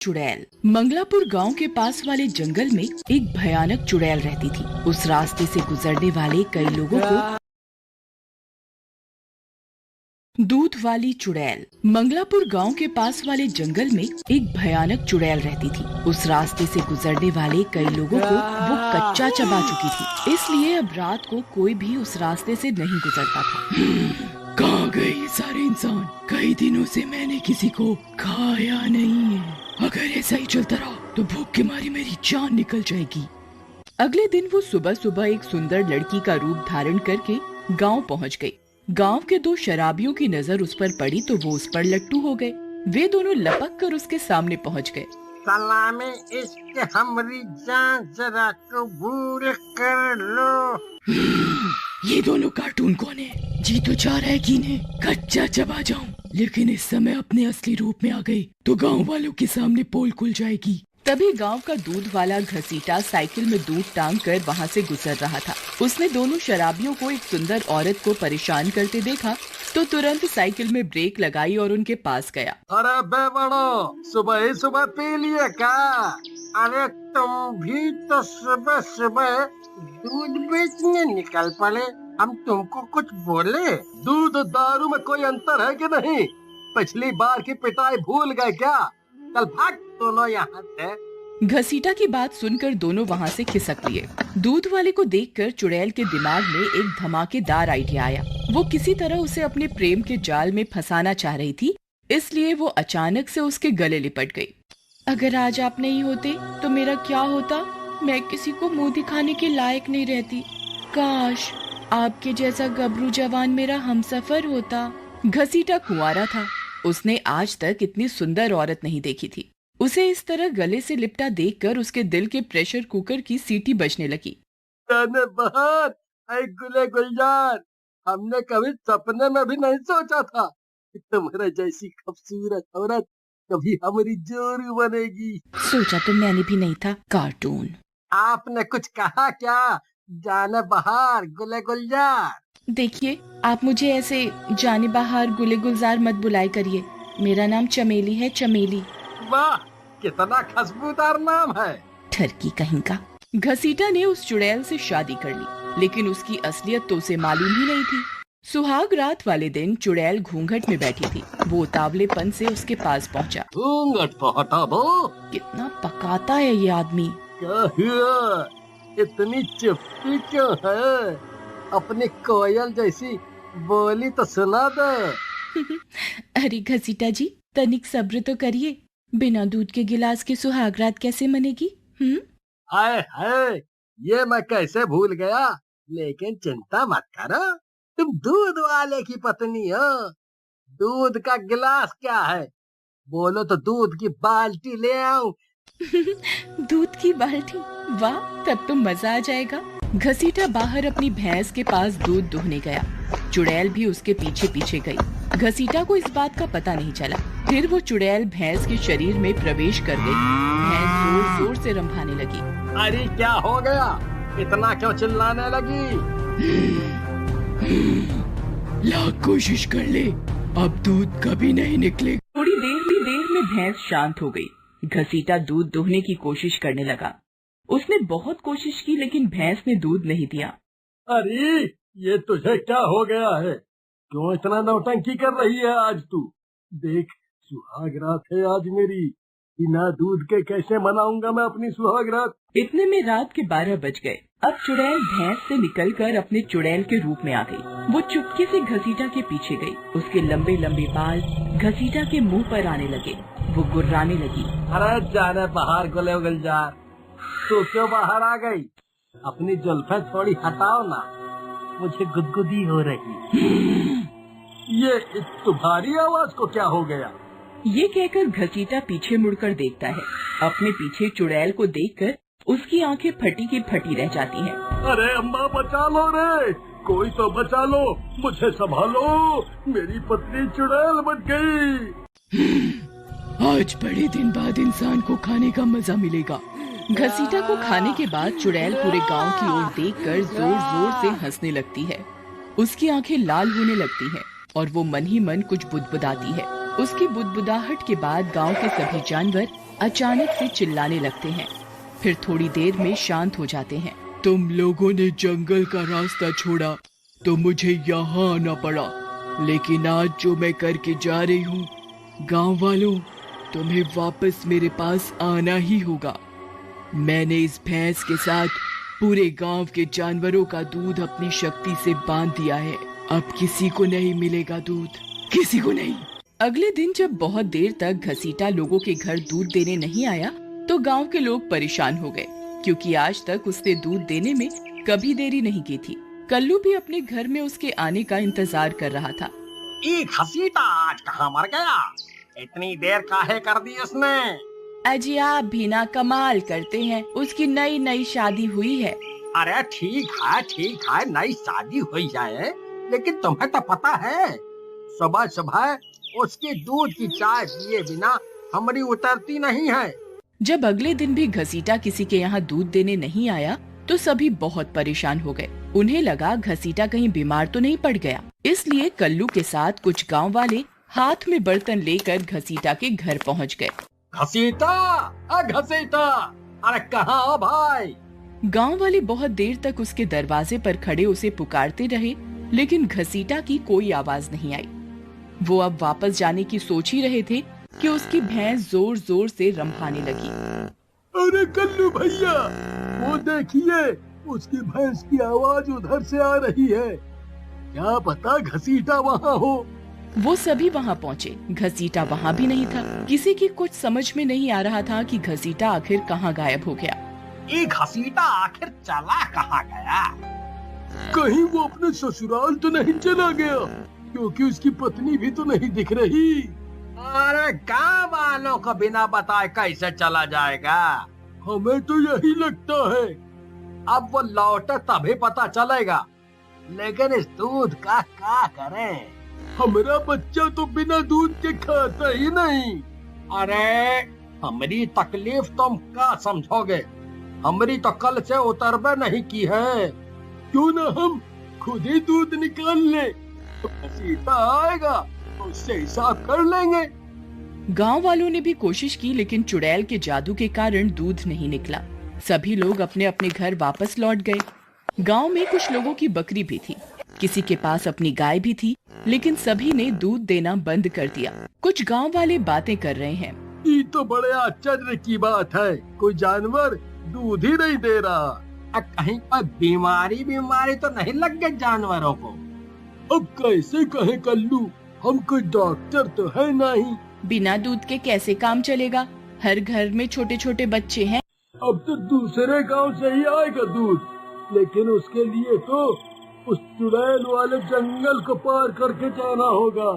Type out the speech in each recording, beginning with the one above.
चुड़ैल। मंगलापुर गांव के पास वाले जंगल में एक भयानक चुड़ैल रहती थी। उस रास्ते से गुजरने वाले कई लोगों को दूध वाली चुड़ैल। मंगलापुर गांव के पास वाले जंगल में एक भयानक चुड़ैल रहती थी। उस रास्ते से गुजरने वाले कई लोगों को वो कच्चा चबा चुकी थी, इसलिए अब रात को कोई भी उस रास्ते से नहीं गुजरता था। कहाँ गए ये सारे इंसान? कई दिनों से मैंने किसी को खाया नहीं है। अगर ऐसा ही चलता रहा तो भूख के मारे मेरी जान निकल जाएगी। अगले दिन वो सुबह सुबह एक सुंदर लड़की का रूप धारण करके गांव पहुंच गई। गांव के दो शराबियों की नजर उस पर पड़ी तो वो उस पर लट्टू हो गए। वे दोनों लपक कर उसके सामने पहुंच गए। सलामे इश्क हमरी जान जरा कबूल कर लो। ये दोनों कार्टून कौन है? जी तो चाह रहा है कि इन्हें कच्चा चबा जाऊं, लेकिन इस समय अपने असली रूप में आ गई तो गांव वालों के सामने पोल खुल जाएगी। तभी गांव का दूध वाला घसीटा साइकिल में दूध टांग कर वहाँ से गुजर रहा था। उसने दोनों शराबियों को एक सुंदर औरत को परेशान करते देखा तो तुरंत साइकिल में ब्रेक लगाई और उनके पास गया। अरे बेवड़ो, सुबह ही सुबह पी लिए क्या? अरे तुम भी तो सुबह सुबह दूध बेचने निकल पड़े। हम तुमको कुछ बोले? दूध और दारू में कोई अंतर है कि नहीं? पिछली बार की पिटाई भूल गए क्या? चल भाग दोनों यहाँ से। घसीटा की बात सुनकर दोनों वहाँ से खिसक लिए। दूध वाले को देखकर चुड़ैल के दिमाग में एक धमाकेदार आइडिया आया। वो किसी तरह उसे अपने प्रेम के जाल में फंसाना चाह रही थी, इसलिए वो अचानक से उसके गले लिपट गई। अगर आज आप नहीं होते तो मेरा क्या होता? मैं किसी को मुंह दिखाने के लायक नहीं रहती। काश आपके जैसा गबरू जवान मेरा हमसफर होता। घसीटा कुंवारा था। उसने आज तक इतनी सुंदर औरत नहीं देखी थी। उसे इस तरह गले से लिपटा देखकर उसके दिल के प्रेशर कुकर की सीटी बजने लगी। जाने बहार, ऐ गुले गुलजार, हमने कभी सपने में भी नहीं सोचा था कि तुम्हारे जैसी खूबसूरत औरत कभी हमारी जोरू बनेगी। सोचा तो मैंने भी नहीं था कार्टून। आपने कुछ कहा क्या? जाने बहार गुले गुलजार। देखिए, आप मुझे ऐसे जाने बहार गुले गुलजार मत बुलाए करिए। मेरा नाम चमेली है, चमेली। वाह, कितना खुशबूदार नाम है। ठरकी कहीं का। घसीटा ने उस चुड़ैल से शादी कर ली, लेकिन उसकी असलियत तो उसे मालूम ही नहीं थी। सुहाग रात वाले दिन चुड़ैल घूंघट में बैठी थी। वो उतावलेपन से उसके पास पहुंचा। घूंघट तो हटा दो। कितना पकाता है ये आदमी। क्या हुआ? इतनी चुप्पी क्यों है? अपनी कोयल जैसी बोली तो सुना दो। अरे घसीटा जी, तनिक सब्र तो करिए। बिना दूध के गिलास की सुहागरात कैसे मनेगी? हाय हाय, ये मैं कैसे भूल गया। लेकिन चिंता मत करो, तुम दूध वाले की पत्नी हो। दूध का गिलास क्या है? बोलो तो दूध की बाल्टी ले आऊं। दूध की बाल्टी? वाह, तब तो मजा आ जाएगा। घसीटा बाहर अपनी भैंस के पास दूध दुहने गया। चुड़ैल भी उसके पीछे पीछे गई। घसीटा को इस बात का पता नहीं चला। फिर वो चुड़ैल भैंस के शरीर में प्रवेश कर गई। भैंस जोर जोर से रंभाने लगी। अरे क्या हो गया? इतना क्यों चिल्लाने लगी? लाख कोशिश कर ले, अब दूध कभी नहीं निकले। थोड़ी देर में भैंस शांत हो गई। घसीटा दूध दोहने की कोशिश करने लगा। उसने बहुत कोशिश की, लेकिन भैंस ने दूध नहीं दिया। अरे ये तुझे क्या हो गया है? क्यों इतना नौटंकी कर रही है आज तू? देख, सुहाग रात है आज मेरी। बिना दूध के कैसे मनाऊंगा मैं अपनी सुहाग रात? इतने में रात के 12 बज गए। अब चुड़ैल भैंस से निकलकर अपने चुड़ैल के रूप में आ गई। वो चुपके से घसीटा के पीछे गई। उसके लंबे लंबे बाल घसीटा के मुंह पर आने लगे। वो गुर्राने लगी। अरे जाने बाहर गुले गुलजार, तू क्यों बाहर आ गई? अपनी जुल्फें थोड़ी हटाओ ना, मुझे गुदगुदी हो रही। ये तुम्हारी आवाज को क्या हो गया? ये कहकर घसीटा पीछे मुड़कर देखता है। अपने पीछे चुड़ैल को देखकर उसकी आंखें फटी की फटी रह जाती हैं। अरे अम्मा, बचा लो रे, कोई तो बचा लो, मुझे संभालो, मेरी पत्नी चुड़ैल बन गई। आज बड़े दिन बाद इंसान को खाने का मजा मिलेगा। घसीटा को खाने के बाद चुड़ैल पूरे गांव की ओर देखकर जोर जोर से हंसने लगती है। उसकी आंखें लाल होने लगती हैं और वो मन ही मन कुछ बुदबुदाती है। उसकी बुदबुदाहट के बाद गांव के सभी जानवर अचानक से चिल्लाने लगते हैं। फिर थोड़ी देर में शांत हो जाते हैं। तुम लोगों ने जंगल का रास्ता छोड़ा तो मुझे यहाँ आना पड़ा, लेकिन आज जो मैं करके जा रही हूँ, गांव वालों, तुम्हें वापस मेरे पास आना ही होगा। मैंने इस भैंस के साथ पूरे गांव के जानवरों का दूध अपनी शक्ति से बांध दिया है। अब किसी को नहीं मिलेगा दूध, किसी को नहीं। अगले दिन जब बहुत देर तक घसीटा लोगों के घर दूध देने नहीं आया तो गांव के लोग परेशान हो गए, क्योंकि आज तक उसने दूध देने में कभी देरी नहीं की थी। कल्लू भी अपने घर में उसके आने का इंतजार कर रहा था। ये घसीटा आज कहाँ मर गया? इतनी देर काहे कर दी उसने? अजी आप भी ना कमाल करते हैं, उसकी नई नई शादी हुई है। अरे ठीक है, नई शादी हुई जाए, लेकिन तुम्हें तो पता है सुबह सुबह उसके दूध की चाय पिए बिना हमारी उतरती नहीं है। जब अगले दिन भी घसीटा किसी के यहाँ दूध देने नहीं आया तो सभी बहुत परेशान हो गए। उन्हें लगा घसीटा कहीं बीमार तो नहीं पड़ गया, इसलिए कल्लू के साथ कुछ गांव वाले हाथ में बर्तन लेकर घसीटा के घर पहुंच गए। घसीटा, अरे कहाँ हो भाई? गांव वाले बहुत देर तक उसके दरवाजे पर खड़े उसे पुकारते रहे, लेकिन घसीटा की कोई आवाज नहीं आई। वो अब वापस जाने की सोच ही रहे थे कि उसकी भैंस जोर जोर से रंभाने लगी। अरे कल्लू भैया, वो देखिए, उसकी भैंस की आवाज उधर से आ रही है। क्या पता घसीटा वहाँ हो। वो सभी वहाँ पहुँचे। घसीटा वहाँ भी नहीं था। किसी की कुछ समझ में नहीं आ रहा था कि घसीटा आखिर कहाँ गायब हो गया। ये घसीटा आखिर चला कहाँ गया? कहीं वो अपने ससुराल तो नहीं चला गया, क्योंकि उसकी पत्नी भी तो नहीं दिख रही। अरे गाँव वालों को बिना बताए कैसे चला जाएगा? हमें तो यही लगता है। अब वो लौटे तभी पता चलेगा, लेकिन इस दूध का क्या करें? हमारा बच्चा तो बिना दूध के खाता ही नहीं। अरे हमारी तकलीफ तुम क्या समझोगे? हमारी तो कल से उतरबे नहीं की है। क्यों न हम खुद ही दूध निकाल ले, तो घसीटा आएगा तो उससे हिसाब कर लेंगे। गांव वालों ने भी कोशिश की, लेकिन चुड़ैल के जादू के कारण दूध नहीं निकला। सभी लोग अपने अपने घर वापस लौट गए। गांव में कुछ लोगों की बकरी भी थी, किसी के पास अपनी गाय भी थी, लेकिन सभी ने दूध देना बंद कर दिया। कुछ गांव वाले बातें कर रहे हैं। ये तो बड़े आश्चर्य की बात है, कोई जानवर दूध ही नहीं दे रहा। कहीं पर बीमारी तो नहीं लग गई जानवरों को? अब कैसे कहे कल्लू, हम कोई डॉक्टर तो है नहीं। बिना दूध के कैसे काम चलेगा? हर घर में छोटे छोटे बच्चे हैं। अब तो दूसरे गांव से ही आएगा दूध, लेकिन उसके लिए तो उस चुड़ैल वाले जंगल को पार करके जाना होगा।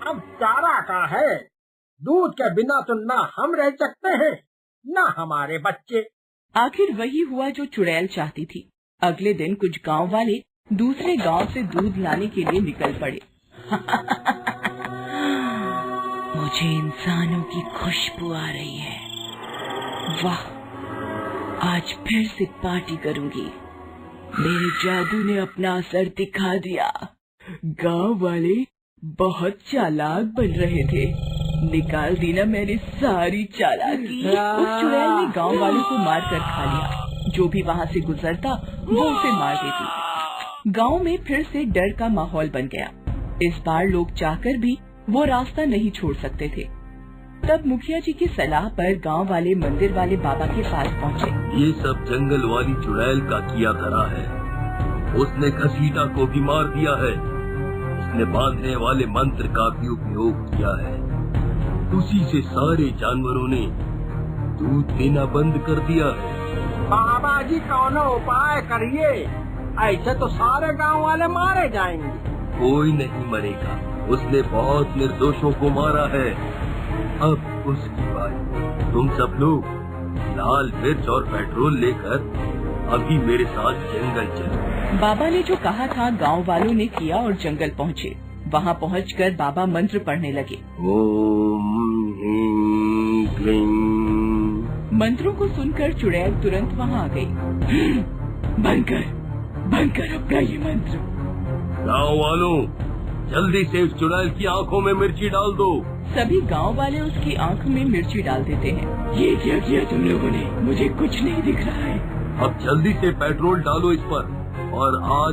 अब चारा का है, दूध के बिना तो ना हम रह सकते हैं, ना हमारे बच्चे। आखिर वही हुआ जो चुड़ैल चाहती थी। अगले दिन कुछ गांव वाले दूसरे गांव से दूध लाने के लिए निकल पड़े। मुझे इंसानों की खुशबू आ रही है। वाह, आज फिर से पार्टी करूंगी। मेरे जादू ने अपना असर दिखा दिया। गांव वाले बहुत चालाक बन रहे थे। निकाल दी ना मैंने सारी चालाकी। उस चुड़ैल ने गांव वालों को मार कर खा लिया। जो भी वहाँ से गुजरता वो उसे मार देती। गांव में फिर से डर का माहौल बन गया। इस बार लोग चाहकर भी वो रास्ता नहीं छोड़ सकते थे। तब मुखिया जी की सलाह पर गांव वाले मंदिर वाले बाबा के पास पहुँचे। ये सब जंगल वाली चुड़ैल का किया धरा है। उसने घसीटा को भी मार दिया है। उसने बांधने वाले मंत्र का भी उपयोग किया है। उसी से सारे जानवरों ने दूध देना बंद कर दिया है। बाबा जी कौन उपाय करिए, ऐसे तो सारे गांव वाले मारे जाएंगे। कोई नहीं मरेगा, उसने बहुत निर्दोषों को मारा है। अब उसकी बारी। तुम सब लोग लाल मिर्च और पेट्रोल लेकर अभी मेरे साथ जंगल चलो। बाबा ने जो कहा था गांव वालों ने किया और जंगल पहुँचे। वहाँ पहुँचकर बाबा मंत्र पढ़ने लगे। ओम ह्रीं क्लीं। मंत्रों को सुनकर चुड़ैल तुरंत वहाँ आ गई। बंद कर अपना ये मंत्र। गाँव वालों, जल्दी से इस चुड़ैल की आंखों में मिर्ची डाल दो। सभी गांव वाले उसकी आंख में मिर्ची डाल देते हैं। ये क्या किया तुम लोगों ने? मुझे कुछ नहीं दिख रहा है। अब जल्दी से पेट्रोल डालो इस पर और आज